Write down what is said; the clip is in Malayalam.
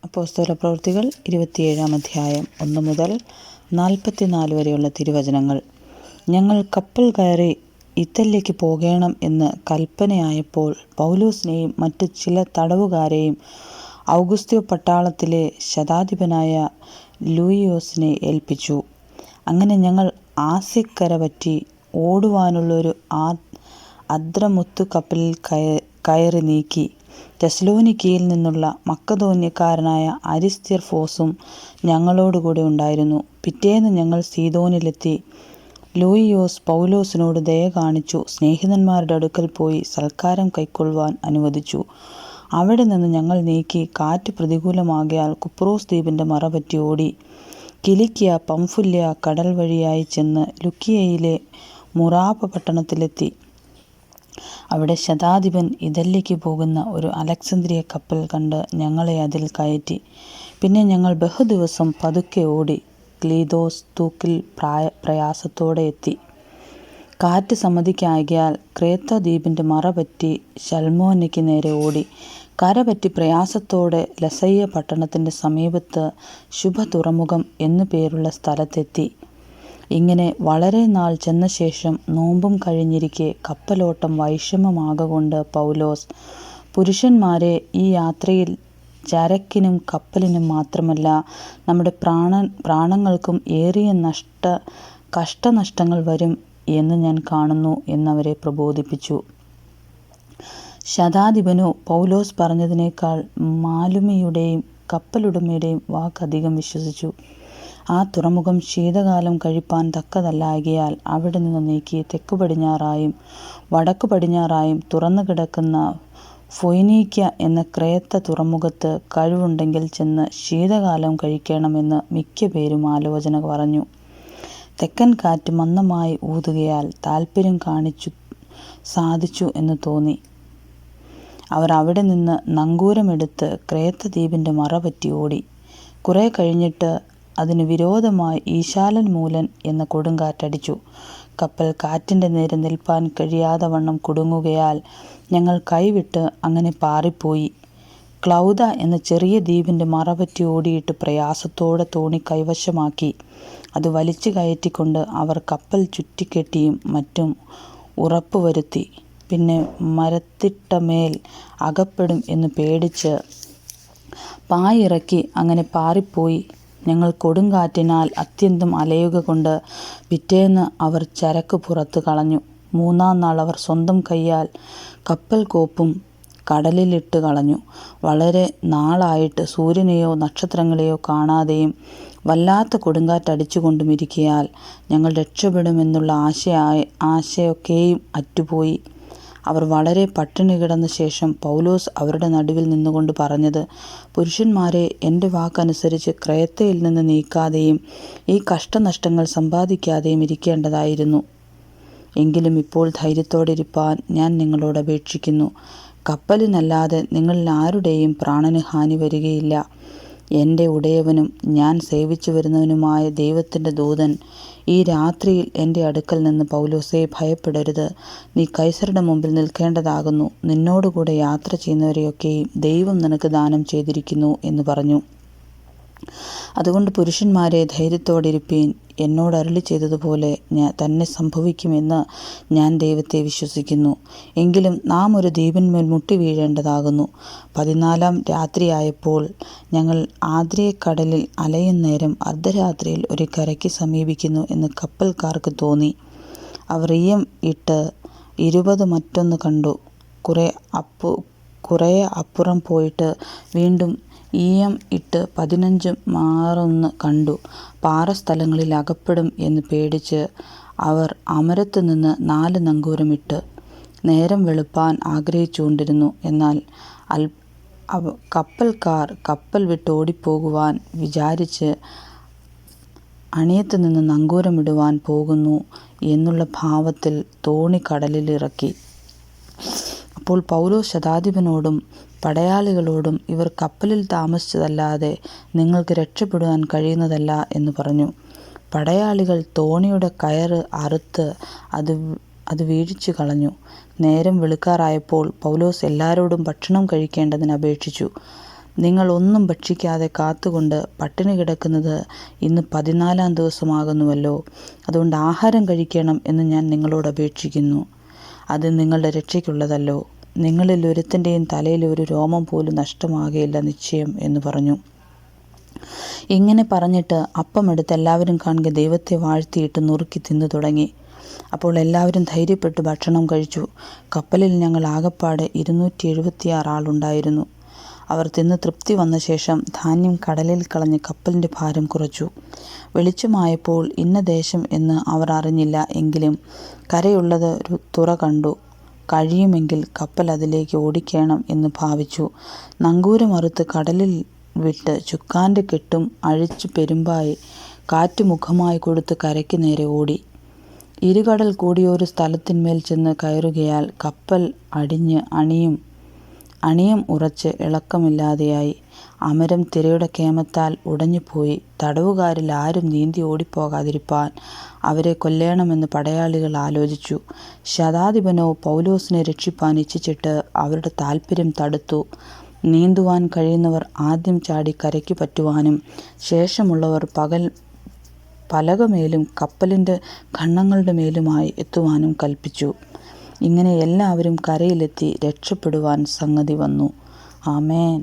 അപ്പോസ്തലപ്രവൃത്തികൾ 27-ാം അധ്യായം 1 മുതൽ 44 വരെയുള്ള തിരുവചനങ്ങൾ. ഞങ്ങൾ കപ്പൽ കയറി ഇത്തല്യയ്ക്ക് പോകേണം എന്ന് കൽപ്പനയായപ്പോൾ പൗലോസിനെയും മറ്റ് ചില തടവുകാരെയും ഔഗുസ്ത്യ പട്ടാളത്തിലെ ശതാധിപനായ ലൂയിയോസിനെ ഏൽപ്പിച്ചു. അങ്ങനെ ഞങ്ങൾ ആസ്യക്കര പറ്റി ഓടുവാനുള്ളൊരു അദ്രമുത്തു കപ്പലിൽ കയറി നീക്കി. തെസ്സലോനിക്കയിൽ നിന്നുള്ള മക്കതോന്യക്കാരനായ അരിസ്തർഫോസും ഞങ്ങളോടുകൂടെ ഉണ്ടായിരുന്നു. പിറ്റേന്ന് ഞങ്ങൾ സീദോനിലെത്തി. ലൂയിയോസ് പൗലോസിനോട് ദയ കാണിച്ചു സ്നേഹിതന്മാരുടെ അടുക്കൽ പോയി സൽക്കാരം കൈക്കൊള്ളുവാൻ അനുവദിച്ചു. അവിടെ നിന്ന് ഞങ്ങൾ നീക്കി കാറ്റ് പ്രതികൂലമാകയാൽ കുപ്രോസ് ദ്വീപിൻ്റെ മറപറ്റി ഓടി കിലിക്യ പംഫുല്യ കടൽ വഴിയായി ചെന്ന് ലുക്കിയയിലെ മുറാപ്പ പട്ടണത്തിലെത്തി. അവിടെ ശതാധിപൻ ഇതല്യയ്ക്ക് പോകുന്ന ഒരു അലക്സാന്ദ്രിയ കപ്പൽ കണ്ട് ഞങ്ങളെ അതിൽ കയറ്റി. പിന്നെ ഞങ്ങൾ ബഹുദിവസം പതുക്കെ ഓടി ക്ലീദോസ് തൂക്കിൽ പ്രയാസത്തോടെ എത്തി. കാറ്റ് സമ്മതിക്കായകയാൽ ക്രേത്ത ദ്വീപിൻ്റെ മറപറ്റി ശൽമോനയ്ക്ക് നേരെ ഓടി കരപറ്റി പ്രയാസത്തോടെ ലസയ്യ പട്ടണത്തിൻ്റെ സമീപത്ത് ശുഭതുറമുഖം എന്നു പേരുള്ള സ്ഥലത്തെത്തി. ഇങ്ങനെ വളരെ നാൾ ചെന്ന ശേഷം നോമ്പും കഴിഞ്ഞിരിക്കെ കപ്പലോട്ടം വൈഷമ്യമാകൊണ്ട് പൗലോസ്, പുരുഷന്മാരെ, ഈ യാത്രയിൽ ചരക്കിനും കപ്പലിനും മാത്രമല്ല നമ്മുടെ പ്രാണങ്ങൾക്കും ഏറിയ കഷ്ടനഷ്ടങ്ങൾ വരും എന്ന് ഞാൻ കാണുന്നു എന്നവരെ പ്രബോധിപ്പിച്ചു. ശതാധിപനു പൗലോസ് പറഞ്ഞതിനേക്കാൾ മാലുമിയുടെയും കപ്പലുടമയുടെയും വാക്കധികം വിശ്വസിച്ചു. ആ തുറമുഖം ശീതകാലം കഴിപ്പാൻ തക്കതല്ലായകയാൽ അവിടെ നിന്ന് നീക്കി തെക്കു പടിഞ്ഞാറായും വടക്കു പടിഞ്ഞാറായും തുറന്നു കിടക്കുന്ന ഫൊയ്നീക്യ എന്ന ക്രേത്ത തുറമുഖത്ത് കഴിവുണ്ടെങ്കിൽ ചെന്ന് ശീതകാലം കഴിക്കണമെന്ന് മിക്ക പേരും ആലോചന പറഞ്ഞു. തെക്കൻ കാറ്റ് മന്ദമായി ഊതുകയാൽ താൽപ്പര്യം സാധിച്ചു എന്ന് തോന്നി. അവർ അവിടെ നിന്ന് നങ്കൂരമെടുത്ത് ക്രേത്ത ദ്വീപിൻ്റെ മറപറ്റി ഓടി. കുറെ കഴിഞ്ഞിട്ട് അതിന് വിരോധമായി ഈശാലൻ മൂലൻ എന്ന കൊടുങ്കാറ്റടിച്ചു. കപ്പൽ കാറ്റിൻ്റെ നേരെ നിൽപ്പാൻ കഴിയാതെ വണ്ണം കുടുങ്ങുകയാൽ ഞങ്ങൾ കൈവിട്ട് അങ്ങനെ പാറിപ്പോയി. ക്ലൗദ എന്ന ചെറിയ ദ്വീപിൻ്റെ മറപറ്റി ഓടിയിട്ട് പ്രയാസത്തോടെ തോണി കൈവശമാക്കി. അത് വലിച്ചു കയറ്റിക്കൊണ്ട് അവർ കപ്പൽ ചുറ്റിക്കെട്ടിയും മറ്റും ഉറപ്പുവരുത്തി. പിന്നെ മരത്തിട്ടമേൽ അകപ്പെടും എന്ന് പേടിച്ച് പായിറക്കി അങ്ങനെ പാറിപ്പോയി. ഞങ്ങൾ കൊടുങ്കാറ്റിനാൽ അത്യന്തം അലയുക കൊണ്ട് പിറ്റേന്ന് അവർ ചരക്ക് പുറത്ത് കളഞ്ഞു. 3-ാം നാൾ അവർ സ്വന്തം കൈയാൽ കപ്പൽ കോപ്പും കടലിലിട്ട് കളഞ്ഞു. വളരെ നാളായിട്ട് സൂര്യനെയോ നക്ഷത്രങ്ങളെയോ കാണാതെയും വല്ലാത്ത കൊടുങ്കാറ്റടിച്ചുകൊണ്ടും ഇരിക്കയാൽ ഞങ്ങൾ രക്ഷപ്പെടുമെന്നുള്ള ആശയൊക്കെയും അറ്റുപോയി. അവർ വളരെ പട്ടിണി കിടന്ന ശേഷം പൗലോസ് അവരുടെ നടുവിൽ നിന്നുകൊണ്ട് പറഞ്ഞത്, പുരുഷന്മാരെ, എൻ്റെ വാക്കനുസരിച്ച് ക്രേത്തയിൽ നിന്ന് നീക്കാതെയും ഈ കഷ്ടനഷ്ടങ്ങൾ സമ്പാദിക്കാതെയും ഇരിക്കേണ്ടതായിരുന്നു. എങ്കിലും ഇപ്പോൾ ധൈര്യത്തോടെ ഇരിപ്പാൻ ഞാൻ നിങ്ങളോട് അപേക്ഷിക്കുന്നു. കപ്പലിനല്ലാതെ നിങ്ങളിൽ ആരുടെയും പ്രാണന് ഹാനി വരികയില്ല. എൻ്റെ ഉടയവനും ഞാൻ സേവിച്ചു വരുന്നവനുമായ ദൈവത്തിൻ്റെ ദൂതൻ ഈ രാത്രിയിൽ എൻ്റെ അടുക്കൽ നിന്ന്, പൗലോസേ, ഭയപ്പെടരുത്, നീ കൈസരുടെ മുമ്പിൽ നിൽക്കേണ്ടതാകുന്നു. നിന്നോടുകൂടെ യാത്ര ചെയ്യുന്നവരെയൊക്കെയും ദൈവം നിനക്ക് ദാനം ചെയ്തിരിക്കുന്നു എന്ന് പറഞ്ഞു. അതുകൊണ്ട് പുരുഷന്മാരെ, ധൈര്യത്തോടെ ഇരിപ്പീൻ. എന്നോട് അരുളി ചെയ്തതുപോലെ തന്നെ സംഭവിക്കുമെന്ന് ഞാൻ ദൈവത്തെ വിശ്വസിക്കുന്നു. എങ്കിലും നാം ഒരു ദ്വീപിന്മേൽ മുട്ടി വീഴേണ്ടതാകുന്നു. 14-ാം രാത്രിയായപ്പോൾ ഞങ്ങൾ ആദ്രിയക്കടലിൽ അലയുന്നേരം അർദ്ധരാത്രിയിൽ ഒരു കരയ്ക്ക് സമീപിക്കുന്നു എന്ന് കപ്പൽക്കാർക്ക് തോന്നി. അവർ ഈയം ഇട്ട് 20 മറ്റൊന്ന് കണ്ടു. കുറേ അപ്പുറം പോയിട്ട് വീണ്ടും ഈയം ഇട്ട് 15 മാറൊന്ന് കണ്ടു. പാറസ്ഥലങ്ങളിൽ അകപ്പെടും എന്ന് പേടിച്ച് അവർ അമരത്തു നിന്ന് 4 നങ്കൂരമിട്ട് നേരം വെളുപ്പാൻ ആഗ്രഹിച്ചുകൊണ്ടിരുന്നു. എന്നാൽ കപ്പൽക്കാർ കപ്പൽ വിട്ട് ഓടിപ്പോകുവാൻ വിചാരിച്ച് അണിയത്ത് നിന്ന് നങ്കൂരമിടുവാൻ പോകുന്നു എന്നുള്ള ഭാവത്തിൽ തോണി കടലിൽ ഇറക്കി. അപ്പോൾ പൗലോസ് ശതാധിപനോടും പടയാളികളോടും, ഇവർ കപ്പലിൽ താമസിച്ചതല്ലാതെ നിങ്ങൾക്ക് രക്ഷപ്പെടുവാൻ കഴിയുന്നതല്ല എന്ന് പറഞ്ഞു. പടയാളികൾ തോണിയുടെ കയറ് അറുത്ത് അത് വീഴിച്ചു കളഞ്ഞു. നേരം വെളുക്കാറായപ്പോൾ പൗലോസ് എല്ലാവരോടും ഭക്ഷണം കഴിക്കേണ്ടതിന് അപേക്ഷിച്ചു. നിങ്ങൾ ഒന്നും ഭക്ഷിക്കാതെ കാത്തുകൊണ്ട് പട്ടിണി കിടക്കുന്നത് ഇന്ന് 14-ാം ദിവസമാകുന്നുവല്ലോ. അതുകൊണ്ട് ആഹാരം കഴിക്കണം എന്ന് ഞാൻ നിങ്ങളോട് അപേക്ഷിക്കുന്നു. അത് നിങ്ങളുടെ രക്ഷയ്ക്കുള്ളതല്ലോ. നിങ്ങളിൽ ഒരുത്തൻ്റെയും തലയിൽ ഒരു രോമം പോലും നഷ്ടമാകുകയില്ല നിശ്ചയം എന്ന് പറഞ്ഞു. ഇങ്ങനെ പറഞ്ഞിട്ട് അപ്പമെടുത്ത് എല്ലാവരും കാണുക ദൈവത്തെ വാഴ്ത്തിയിട്ട് നുറുക്കി തിന്നു തുടങ്ങി. അപ്പോൾ എല്ലാവരും ധൈര്യപ്പെട്ട് ഭക്ഷണം കഴിച്ചു. കപ്പലിൽ ഞങ്ങൾ ആകപ്പാടെ 276 ആളുണ്ടായിരുന്നു. അവർ തിന്ന് തൃപ്തി വന്ന ശേഷം ധാന്യം കടലിൽ കളഞ്ഞ് കപ്പലിൻ്റെ ഭാരം കുറച്ചു. വെളിച്ചമായപ്പോൾ ഇന്ന ദേശം എന്ന് അവർ അറിഞ്ഞില്ല. എങ്കിലും കരയുള്ളത് ഒരു തുറ കണ്ടു. കഴിയുമെങ്കിൽ കപ്പൽ അതിലേക്ക് ഓടിക്കണം എന്ന് ഭാവിച്ചു. നങ്കൂരമറുത്ത് കടലിൽ വിട്ട് ചുക്കാൻ്റെ കെട്ടും അഴിച്ചു പെരുമ്പായി കാറ്റ് മുഖമായി കൊടുത്ത് കരയ്ക്ക് നേരെ ഓടി. ഇരുകടൽ കൂടിയൊരു സ്ഥലത്തിന്മേൽ ചെന്ന് കയറുകയാൽ കപ്പൽ അടിഞ്ഞ് അണിയം ഉറച്ച് ഇളക്കമില്ലാതെയായി. അമരം തിരയുടെ കേമത്താൽ ഉടഞ്ഞുപോയി. തടവുകാരിൽ ആരും നീന്തി ഓടിപ്പോകാതിരിപ്പാൻ അവരെ കൊല്ലേണമെന്ന് പടയാളികൾ ആലോചിച്ചു. ശതാധിപനോ പൗലോസിനെ രക്ഷിപ്പാൻ ഇച്ഛിച്ചിട്ട് അവരുടെ താൽപ്പര്യം തടുത്തു. നീന്തുവാൻ കഴിയുന്നവർ ആദ്യം ചാടി കരയ്ക്ക് പറ്റുവാനും ശേഷമുള്ളവർ പലകമേലും കപ്പലിൻ്റെ ഖണ്ണങ്ങളുടെ മേലുമായി എത്തുവാനും കൽപ്പിച്ചു. ഇങ്ങനെ എല്ലാവരും കരയിലെത്തി രക്ഷപ്പെടുവാൻ സംഗതി വന്നു. ആമേൻ.